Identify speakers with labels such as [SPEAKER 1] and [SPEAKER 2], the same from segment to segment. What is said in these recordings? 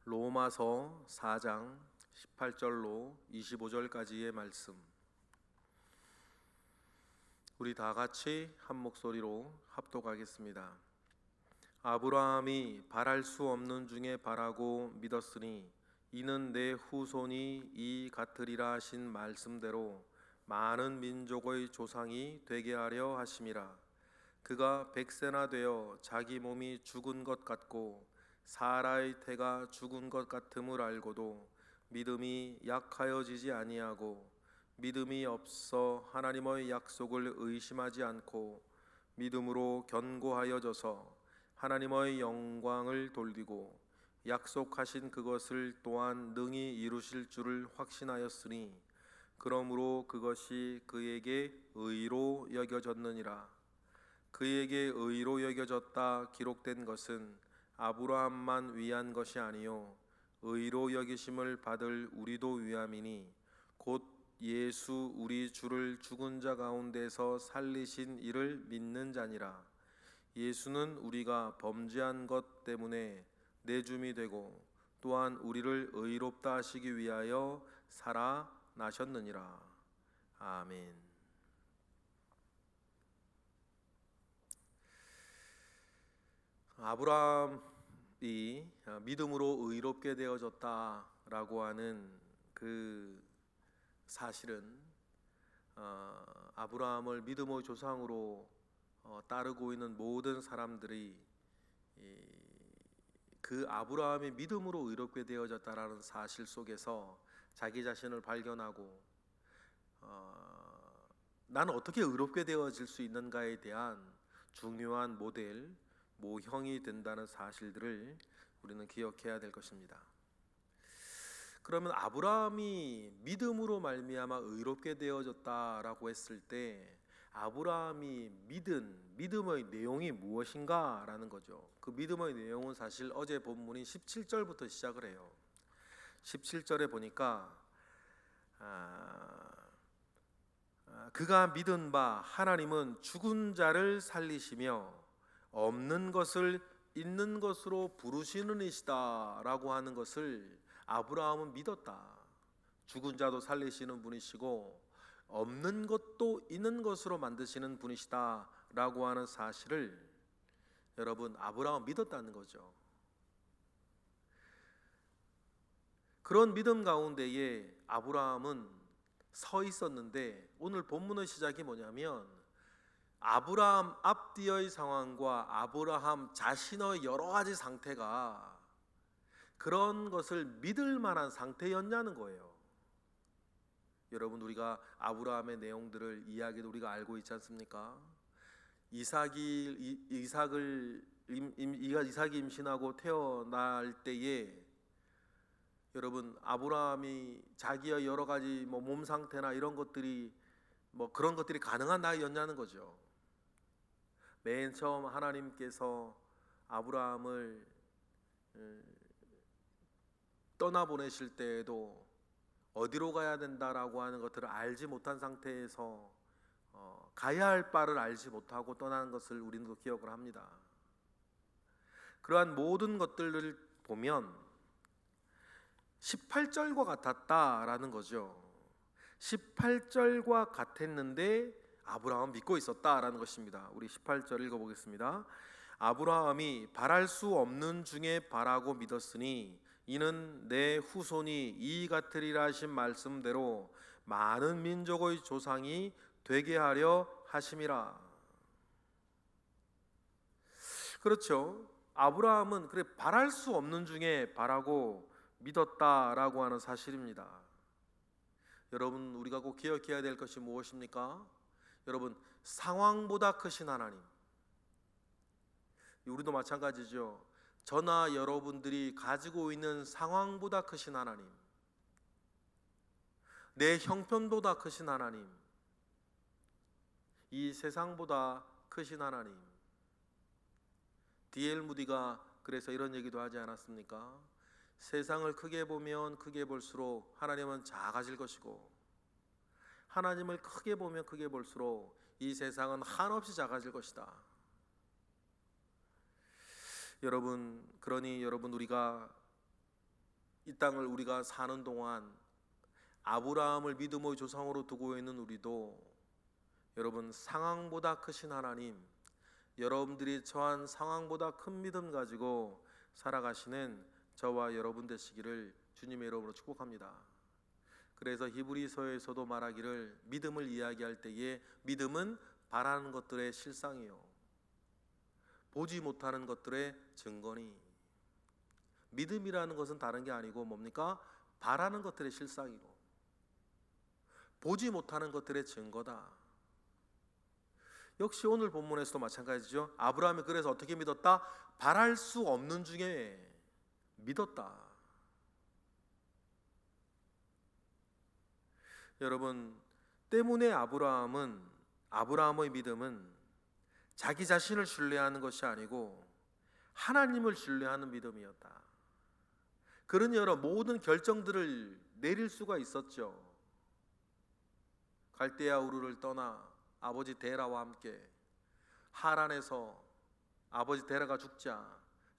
[SPEAKER 1] 로마서 4장 18절로 25절까지의 말씀, 우리 다 같이 한 목소리로 합독하겠습니다. 아브라함이 바랄 수 없는 중에 바라고 믿었으니 이는 내 후손이 이 같으리라 하신 말씀대로 많은 민족의 조상이 되게 하려 하심이라. 그가 100세나 되어 자기 몸이 죽은 것 같고 사라의 태가 죽은 것 같음을 알고도 믿음이 약하여지지 아니하고 믿음이 없어 하나님의 약속을 의심하지 않고 믿음으로 견고하여져서 하나님의 영광을 돌리고 약속하신 그것을 또한 능히 이루실 줄을 확신하였으니 그러므로 그것이 그에게 의로 여겨졌느니라. 그에게 의로 여겨졌다 기록된 것은 아브라함만 위한 것이 아니요 의로 여기심을 받을 우리도 위함이니 곧 예수 우리 주를 죽은 자 가운데서 살리신 이를 믿는 자니라. 예수는 우리가 범죄한 것 때문에 내줌이 되고 또한 우리를 의롭다 하시기 위하여 살아나셨느니라. 아멘. 아브라함이 믿음으로 의롭게 되어졌다라고 하는 그 사실은 아브라함을 믿음의 조상으로 따르고 있는 모든 사람들이 그 아브라함이 믿음으로 의롭게 되어졌다라는 사실 속에서 자기 자신을 발견하고 나는 어떻게 의롭게 되어질 수 있는가에 대한 중요한 모델, 모형이 된다는 사실들을 우리는 기억해야 될 것입니다. 그러면 아브라함이 믿음으로 말미암아 의롭게 되어졌다라고 했을 때 아브라함이 믿은 믿음의 내용이 무엇인가라는 거죠. 그 믿음의 내용은 사실 어제 본문인 17절부터 시작을 해요. 17절에 보니까 그가 믿은 바 하나님은 죽은 자를 살리시며 없는 것을 있는 것으로 부르시는 이시다 라고 하는 것을 아브라함은 믿었다. 죽은 자도 살리시는 분이시고 없는 것도 있는 것으로 만드시는 분이시다 라고 하는 사실을 여러분 아브라함은 믿었다는 거죠. 그런 믿음 가운데에 아브라함은 서 있었는데 오늘 본문의 시작이 뭐냐면 아브라함 앞뒤의 상황과 아브라함 자신의 여러 가지 상태가 그런 것을 믿을 만한 상태였냐는 거예요. 여러분 우리가 아브라함의 내용들을 이야기도 우리가 알고 있지 않습니까? 이삭이 임신하고 태어날 때에 여러분 아브라함이 자기의 여러 가지 몸 상태나 이런 것들이 그런 것들이 가능한 나이였냐는 거죠. 맨 처음 하나님께서 아브라함을 떠나보내실 때에도 어디로 가야 된다라고 하는 것들을 알지 못한 상태에서 가야 할 바를 알지 못하고 떠나는 것을 우리는 기억을 합니다. 그러한 모든 것들을 보면 18절과 같았다라는 거죠. 18절과 같았는데 아브라함은 믿고 있었다라는 것입니다. 우리 18절 읽어보겠습니다. 아브라함이 바랄 수 없는 중에 바라고 믿었으니 이는 내 후손이 이 같으리라 하신 말씀대로 많은 민족의 조상이 되게 하려 하심이라. 그렇죠. 아브라함은 그래 바랄 수 없는 중에 바라고 믿었다라고 하는 사실입니다. 여러분 우리가 꼭 기억해야 될 것이 무엇입니까? 여러분 상황보다 크신 하나님, 우리도 마찬가지죠. 저나 여러분들이 가지고 있는 상황보다 크신 하나님, 내 형편보다 크신 하나님, 이 세상보다 크신 하나님. D.L. 무디가 그래서 이런 얘기도 하지 않았습니까? 세상을 크게 보면 크게 볼수록 하나님은 작아질 것이고 하나님을 크게 보면 크게 볼수록 이 세상은 한없이 작아질 것이다. 여러분, 그러니 여러분 우리가 이 땅을 우리가 사는 동안 아브라함을 믿음의 조상으로 두고 있는 우리도 여러분, 상황보다 크신 하나님, 여러분들이 처한 상황보다 큰 믿음 가지고 살아가시는 저와 여러분 되시기를 주님의 이름으로 축복합니다. 그래서 히브리서에서도 말하기를 믿음을 이야기할 때에 믿음은 바라는 것들의 실상이요 보지 못하는 것들의 증거니. 믿음이라는 것은 다른 게 아니고 뭡니까? 바라는 것들의 실상이고 보지 못하는 것들의 증거다. 역시 오늘 본문에서도 마찬가지죠. 아브라함이 그래서 어떻게 믿었다? 바랄 수 없는 중에 믿었다. 여러분, 때문에 아브라함의 믿음은 자기 자신을 신뢰하는 것이 아니고 하나님을 신뢰하는 믿음이었다. 그러니 여러분, 모든 결정들을 내릴 수가 있었죠. 갈대아 우르를 떠나 아버지 데라와 함께 하란에서 아버지 데라가 죽자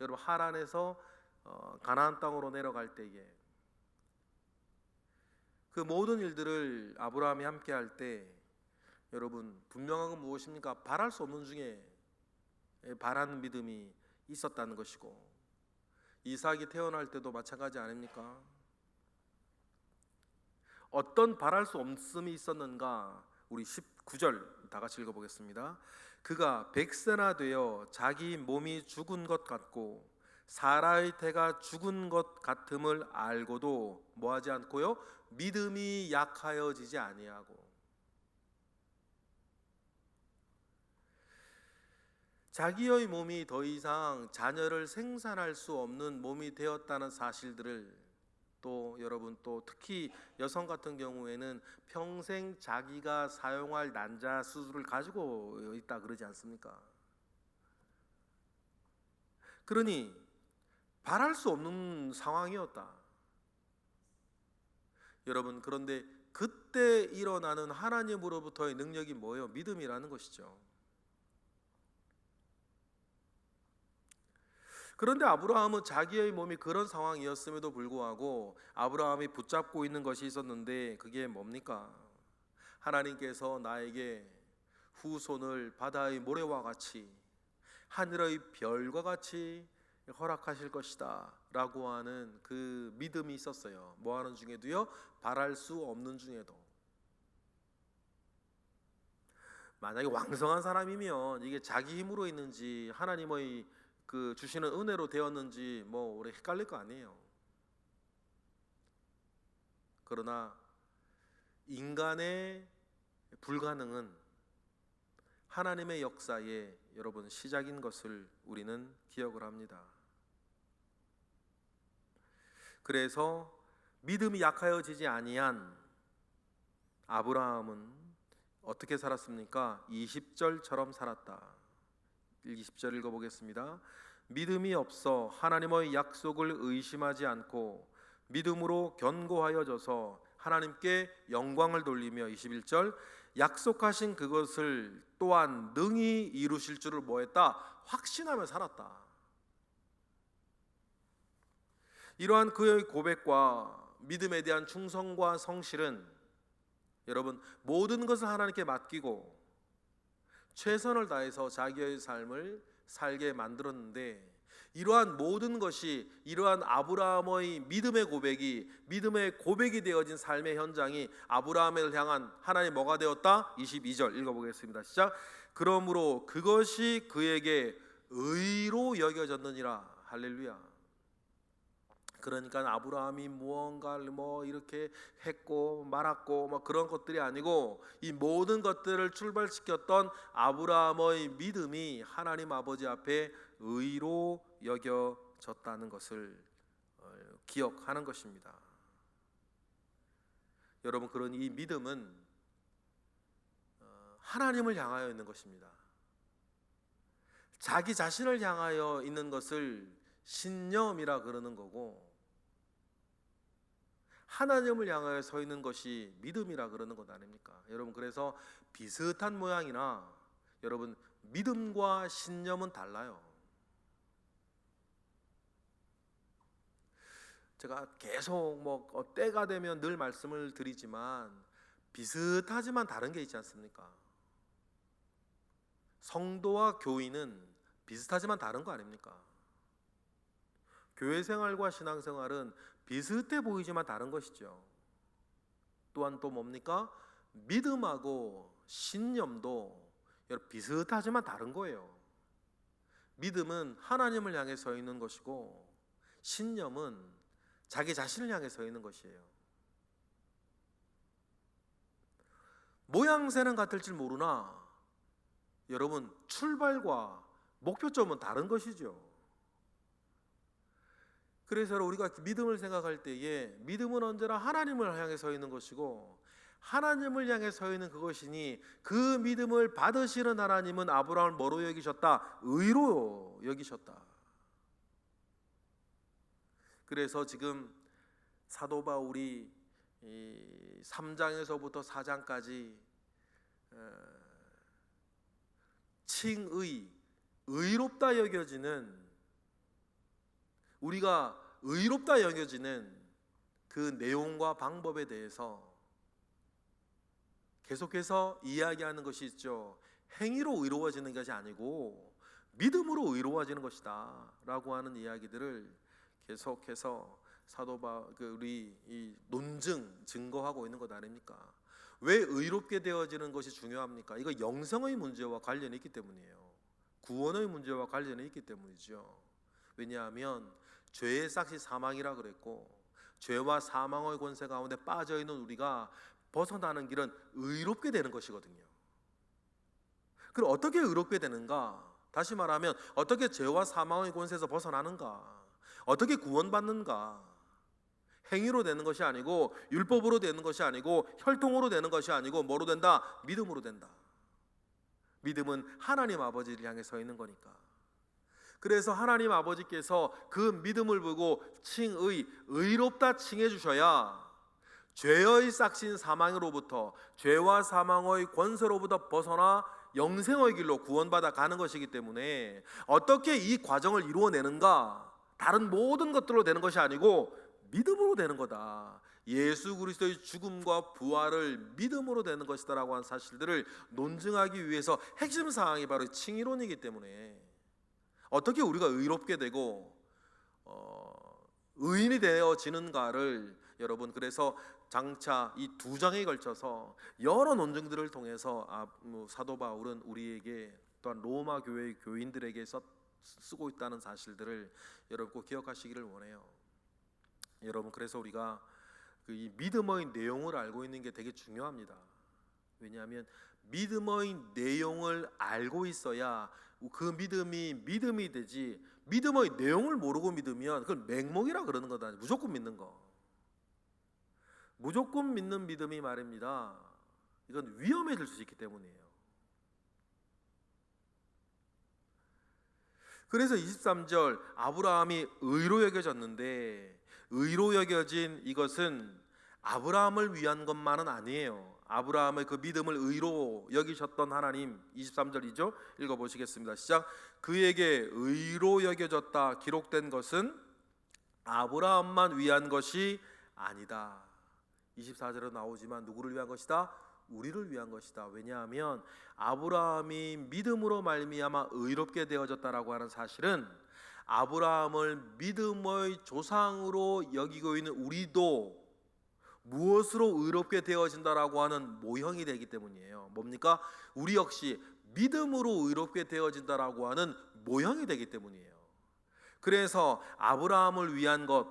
[SPEAKER 1] 여러분 하란에서 가나안 땅으로 내려갈 때에 그 모든 일들을 아브라함이 함께 할 때 여러분 분명한 건 무엇입니까? 바랄 수 없는 중에 바라는 믿음이 있었다는 것이고 이삭이 태어날 때도 마찬가지 아닙니까? 어떤 바랄 수 없음이 있었는가? 우리 19절 다 같이 읽어보겠습니다. 그가 100세나 되어 자기 몸이 죽은 것 같고 사라의 태가 죽은 것 같음을 알고도 뭐하지 않고요? 믿음이 약하여지지 아니하고. 자기의 몸이 더 이상 자녀를 생산할 수 없는 몸이 되었다는 사실들을 또 여러분 또 특히 여성 같은 경우에는 평생 자기가 사용할 난자 수술을 가지고 있다 그러지 않습니까? 그러니 바랄 수 없는 상황이었다. 여러분 그런데 그때 일어나는 하나님으로부터의 능력이 뭐예요? 믿음이라는 것이죠. 그런데 아브라함은 자기의 몸이 그런 상황이었음에도 불구하고 아브라함이 붙잡고 있는 것이 있었는데 그게 뭡니까? 하나님께서 나에게 후손을 바다의 모래와 같이 하늘의 별과 같이 허락하실 것이다 라고 하는 그 믿음이 있었어요. 뭐 하는 중에도요? 바랄 수 없는 중에도. 만약에 왕성한 사람이면 이게 자기 힘으로 있는지 하나님의 그 주시는 은혜로 되었는지 뭐 오래 헷갈릴 거 아니에요. 그러나 인간의 불가능은 하나님의 역사에 여러분 시작인 것을 우리는 기억을 합니다. 그래서 믿음이 약하여지지 아니한 아브라함은 어떻게 살았습니까? 20절처럼 살았다. 20절 읽어보겠습니다. 믿음이 없어 하나님의 약속을 의심하지 않고 믿음으로 견고하여져서 하나님께 영광을 돌리며 21절 약속하신 그것을 또한 능히 이루실 줄을 뭐했다? 확신하며 살았다. 이러한 그의 고백과 믿음에 대한 충성과 성실은 여러분 모든 것을 하나님께 맡기고 최선을 다해서 자기의 삶을 살게 만들었는데 이러한 모든 것이 이러한 아브라함의 믿음의 고백이 되어진 삶의 현장이 아브라함을 향한 하나님 뭐가 되었다? 22절 읽어보겠습니다. 시작. 그러므로 그것이 그에게 의로 여겨졌느니라. 할렐루야. 그러니까 아브라함이 무언가를 뭐 이렇게 했고 말았고 뭐 그런 것들이 아니고 이 모든 것들을 출발시켰던 아브라함의 믿음이 하나님 아버지 앞에 의로 여겨졌다는 것을 기억하는 것입니다. 여러분 그런 이 믿음은 하나님을 향하여 있는 것입니다. 자기 자신을 향하여 있는 것을 신념이라 그러는 거고 하나님을 향하여 서 있는 것이 믿음이라 그러는 것 아닙니까? 여러분 그래서 비슷한 모양이나 여러분 믿음과 신념은 달라요. 제가 계속 때가 되면 늘 말씀을 드리지만 비슷하지만 다른 게 있지 않습니까? 성도와 교인은 비슷하지만 다른 거 아닙니까? 교회 생활과 신앙 생활은 비슷해 보이지만 다른 것이죠. 또한 또 뭡니까? 믿음하고 신념도 비슷하지만 다른 거예요. 믿음은 하나님을 향해 서 있는 것이고 신념은 자기 자신을 향해 서 있는 것이에요. 모양새는 같을지 모르나 여러분, 출발과 목표점은 다른 것이죠. 그래서 우리가 믿음을 생각할 때에 믿음은 언제나 하나님을 향해 서 있는 것이고 하나님을 향해 서 있는 그것이니 그 믿음을 받으시는 하나님은 아브라함을 뭐로 여기셨다? 의로 여기셨다. 그래서 지금 사도 바울이 3장에서부터 4장까지 칭의, 의롭다 여겨지는, 우리가 의롭다 여겨지는 그 내용과 방법에 대해서 계속해서 이야기하는 것이 있죠. 행위로 의로워지는 것이 아니고 믿음으로 의로워지는 것이다 라고 하는 이야기들을 계속해서 사도 바울이 이 논증, 증거하고 있는 것 아닙니까? 왜 의롭게 되어지는 것이 중요합니까? 이거 영생의 문제와 관련이 있기 때문이에요. 구원의 문제와 관련이 있기 때문이죠. 왜냐하면 죄의 삭시 사망이라 그랬고 죄와 사망의 권세 가운데 빠져있는 우리가 벗어나는 길은 의롭게 되는 것이거든요. 그럼 어떻게 의롭게 되는가? 다시 말하면 어떻게 죄와 사망의 권세에서 벗어나는가? 어떻게 구원받는가? 행위로 되는 것이 아니고 율법으로 되는 것이 아니고 혈통으로 되는 것이 아니고 뭐로 된다? 믿음으로 된다. 믿음은 하나님 아버지를 향해 서 있는 거니까. 그래서 하나님 아버지께서 그 믿음을 보고 칭의, 의롭다 칭해 주셔야 죄의 싹신 사망으로부터, 죄와 사망의 권세로부터 벗어나 영생의 길로 구원받아 가는 것이기 때문에 어떻게 이 과정을 이루어내는가? 다른 모든 것들로 되는 것이 아니고 믿음으로 되는 거다. 예수 그리스도의 죽음과 부활을 믿음으로 되는 것이다라고 하는 사실들을 논증하기 위해서 핵심 사항이 바로 칭의론이기 때문에 어떻게 우리가 의롭게 되고 의인이 되어지는가를 여러분, 그래서 장차 이 2장에 걸쳐서 여러 논증들을 통해서 사도 바울은 우리에게 또한 로마 교회의 교인들에게 쓰고 있다는 사실들을 여러분 꼭 기억하시기를 원해요. 여러분, 그래서 우리가 이 믿음의 내용을 알고 있는 게 되게 중요합니다. 왜냐하면 믿음의 내용을 알고 있어야 그 믿음이 되지, 믿음의 내용을 모르고 믿으면 그건 맹목이라 그러는 거다. 무조건 믿는 거, 무조건 믿는 믿음이 말입니다. 이건 위험해질 수 있기 때문이에요. 그래서 23절 아브라함이 의로 여겨졌는데, 의로 여겨진 이것은 아브라함을 위한 것만은 아니에요. 아브라함의 그 믿음을 의로 여기셨던 하나님, 23절이죠. 읽어보시겠습니다. 시작. 그에게 의로 여겨졌다 기록된 것은 아브라함만 위한 것이 아니다. 24절에 나오지만 누구를 위한 것이다? 우리를 위한 것이다. 왜냐하면 아브라함이 믿음으로 말미암아 의롭게 되어졌다라고 하는 사실은 아브라함을 믿음의 조상으로 여기고 있는 우리도 무엇으로 의롭게 되어진다라고 하는 모형이 되기 때문이에요. 뭡니까? 우리 역시 믿음으로 의롭게 되어진다라고 하는 모형이 되기 때문이에요. 그래서 아브라함을 위한 것,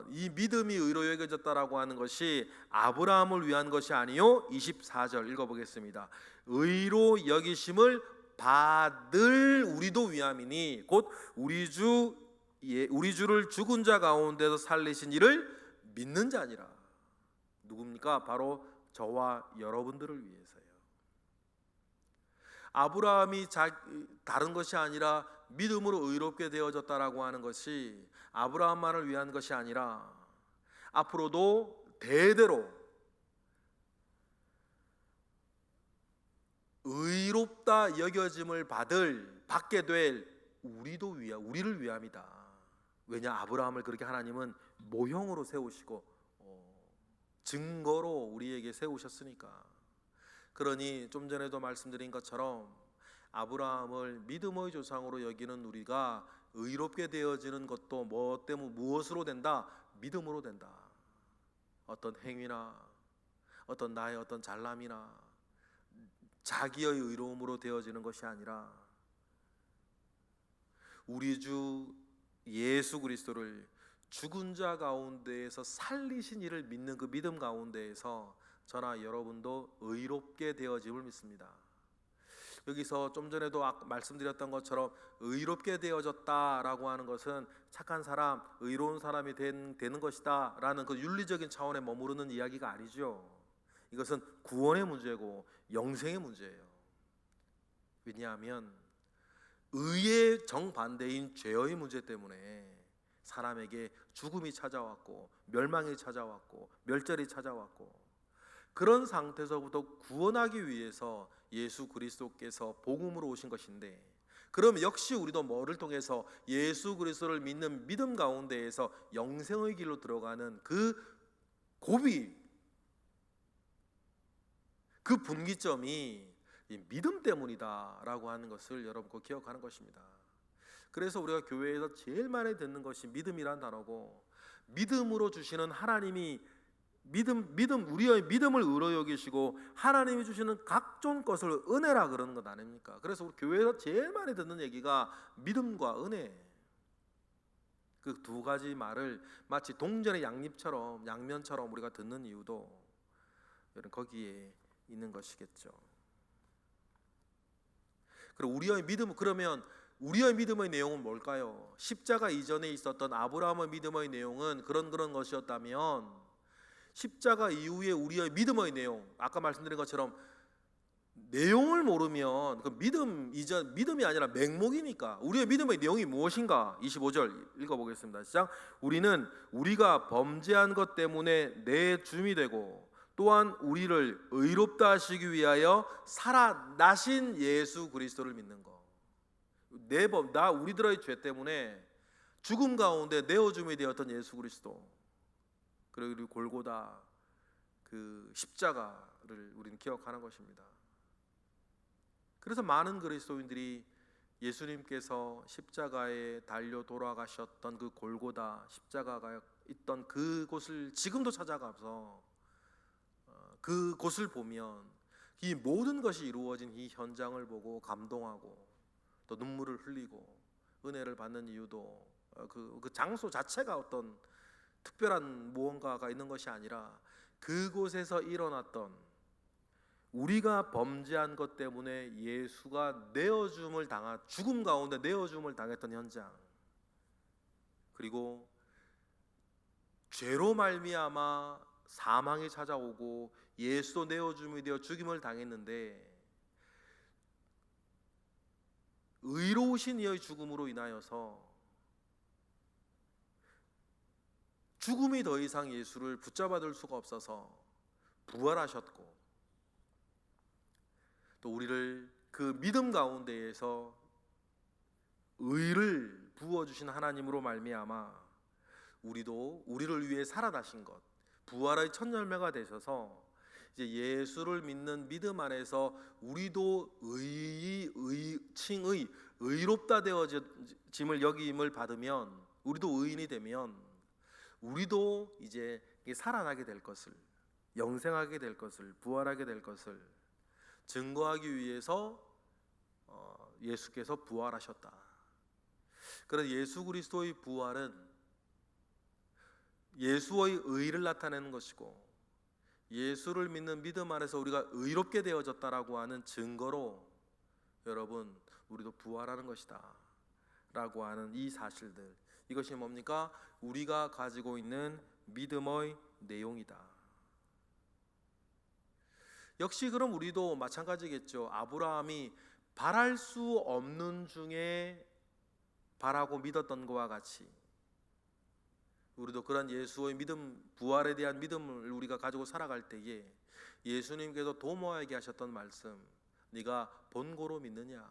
[SPEAKER 1] 이 믿음이 의로 여겨졌다라고 하는 것이 아브라함을 위한 것이 아니요 24절 읽어보겠습니다. 의로 여기심을 받을 우리도 위함이니 곧 우리 주를 죽은 자 가운데서 살리신 이를 믿는 자니라. 누굽니까? 바로 저와 여러분들을 위해서요. 아브라함이 다른 것이 아니라 믿음으로 의롭게 되어졌다라고 하는 것이 아브라함만을 위한 것이 아니라 앞으로도 대대로 의롭다 여겨짐을 받게 될 우리를 위함이다. 왜냐? 아브라함을 그렇게 하나님은 모형으로 세우시고 증거로 우리에게 세우셨으니까. 그러니 좀 전에도 말씀드린 것처럼 아브라함을 믿음의 조상으로 여기는 우리가 의롭게 되어지는 것도 뭐 때문에 무엇으로 된다? 믿음으로 된다. 어떤 행위나 어떤 나의 어떤 잘남이나 자기의 의로움으로 되어지는 것이 아니라 우리 주 예수 그리스도를 죽은 자 가운데에서 살리신 이를 믿는 그 믿음 가운데에서 저나 여러분도 의롭게 되어짐을 믿습니다. 여기서 좀 전에도 말씀드렸던 것처럼 의롭게 되어졌다라고 하는 것은 착한 사람, 의로운 사람이 되는 것이다 라는 그 윤리적인 차원에 머무르는 이야기가 아니죠. 이것은 구원의 문제고 영생의 문제예요. 왜냐하면 의의 정반대인 죄의 문제 때문에 사람에게 죽음이 찾아왔고 멸망이 찾아왔고 멸절이 찾아왔고, 그런 상태에서부터 구원하기 위해서 예수 그리스도께서 복음으로 오신 것인데, 그럼 역시 우리도 뭐를 통해서 예수 그리스도를 믿는 믿음 가운데에서 영생의 길로 들어가는 그 고비, 그 분기점이 이 믿음 때문이다라고 하는 것을 여러분 꼭 기억하는 것입니다. 그래서 우리가 교회에서 제일 많이 듣는 것이 믿음이란 단어고, 믿음으로 주시는 하나님이 우리의 믿음을 의로 여기시고 하나님이 주시는 각종 것을 은혜라 그러는 것 아닙니까? 그래서 우리 교회에서 제일 많이 듣는 얘기가 믿음과 은혜, 그 두 가지 말을 마치 동전의 양면처럼 우리가 듣는 이유도 거기에 있는 것이겠죠. 그리고 그러면 우리의 믿음의 내용은 뭘까요? 십자가 이전에 있었던 아브라함의 믿음의 내용은 그런 것이었다면, 십자가 이후에 우리의 믿음의 내용, 아까 말씀드린 것처럼 내용을 모르면 그 믿음이 아니라 맹목이니까 우리의 믿음의 내용이 무엇인가? 25절 읽어보겠습니다. 시작. 우리는 우리가 범죄한 것 때문에 내 줌이 되고 또한 우리를 의롭다 하시기 위하여 살아나신 예수 그리스도를 믿는 것. 우리들의 죄 때문에 죽음 가운데 내어줌이 되었던 예수 그리스도, 그리고 골고다 그 십자가를 우리는 기억하는 것입니다. 그래서 많은 그리스도인들이 예수님께서 십자가에 달려 돌아가셨던 그 골고다 십자가가 있던 그곳을 지금도 찾아가서 그곳을 보면 이 모든 것이 이루어진 이 현장을 보고 감동하고 또 눈물을 흘리고 은혜를 받는 이유도 그 장소 자체가 어떤 특별한 무언가가 있는 것이 아니라 그곳에서 일어났던, 우리가 범죄한 것 때문에 예수가 죽음 가운데 내어줌을 당했던 현장, 그리고 죄로 말미암아 사망이 찾아오고 예수도 내어줌이 되어 죽임을 당했는데, 의로우신 이의 죽음으로 인하여서 죽음이 더 이상 예수를 붙잡아둘 수가 없어서 부활하셨고, 또 우리를 그 믿음 가운데에서 의를 부어주신 하나님으로 말미암아 우리를 위해 살아나신 것, 부활의 첫 열매가 되셔서 이제 예수를 믿는 믿음 안에서 우리도 의롭다 되어짐을 여김을 받으면, 우리도 의인이 되면 우리도 이제 살아나게 될 것을, 영생하게 될 것을, 부활하게 될 것을 증거하기 위해서 예수께서 부활하셨다. 그래서 예수 그리스도의 부활은 예수의 의를 나타내는 것이고, 예수를 믿는 믿음 안에서 우리가 의롭게 되어졌다라고 하는 증거로 여러분 우리도 부활하는 것이다 라고 하는 이 사실들, 이것이 뭡니까? 우리가 가지고 있는 믿음의 내용이다. 역시 그럼 우리도 마찬가지겠죠. 아브라함이 바랄 수 없는 중에 바라고 믿었던 것과 같이 우리도 그런 예수의 믿음, 부활에 대한 믿음을 우리가 가지고 살아갈 때에 예수님께서 도모에게 하셨던 말씀, 네가 본고로 믿느냐?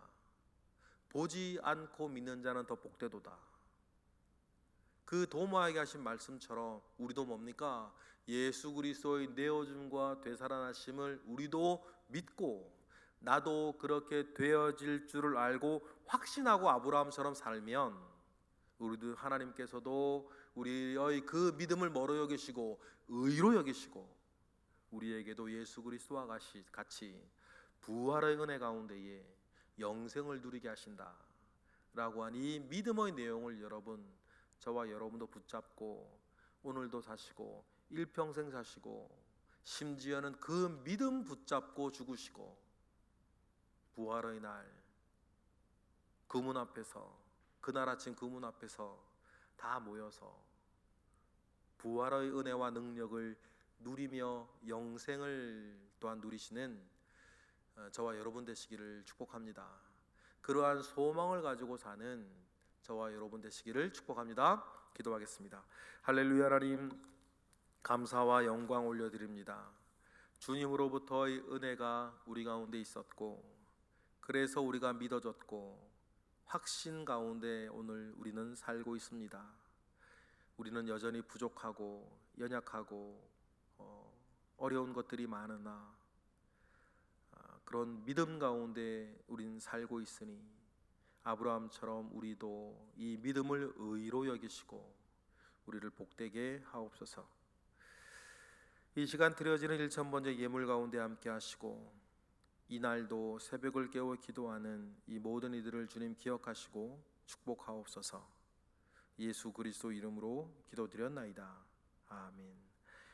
[SPEAKER 1] 보지 않고 믿는 자는 더 복되도다. 그 도마에게 하신 말씀처럼 우리도 뭡니까? 예수 그리스도의 내어줌과 되살아나심을 우리도 믿고 나도 그렇게 되어질 줄을 알고 확신하고 아브라함처럼 살면 우리도 하나님께서도 우리의 그 믿음을 멀어 여기시고 의로 여기시고 우리에게도 예수 그리스도와 같이 부활의 은혜 가운데에 영생을 누리게 하신다 라고 한 이 믿음의 내용을 여러분, 저와 여러분도 붙잡고 오늘도 사시고 일평생 사시고 심지어는 그 믿음 붙잡고 죽으시고 부활의 날 그 문 앞에서, 그날 아침 그 문 앞에서 다 모여서 부활의 은혜와 능력을 누리며 영생을 또한 누리시는 저와 여러분 되시기를 축복합니다. 그러한 소망을 가지고 사는 저와 여러분 되시기를 축복합니다. 기도하겠습니다. 할렐루야. 하나님, 감사와 영광 올려드립니다. 주님으로부터의 은혜가 우리 가운데 있었고 그래서 우리가 믿어졌고 확신 가운데 오늘 우리는 살고 있습니다. 우리는 여전히 부족하고 연약하고 어려운 것들이 많으나 그런 믿음 가운데 우리는 살고 있으니 아브라함처럼 우리도 이 믿음을 의로 여기시고 우리를 복되게 하옵소서. 이 시간 드려지는 1000번째 예물 가운데 함께 하시고 이날도 새벽을 깨워 기도하는 이 모든 이들을 주님 기억하시고 축복하옵소서. 예수 그리스도 이름으로 기도드렸나이다. 아멘.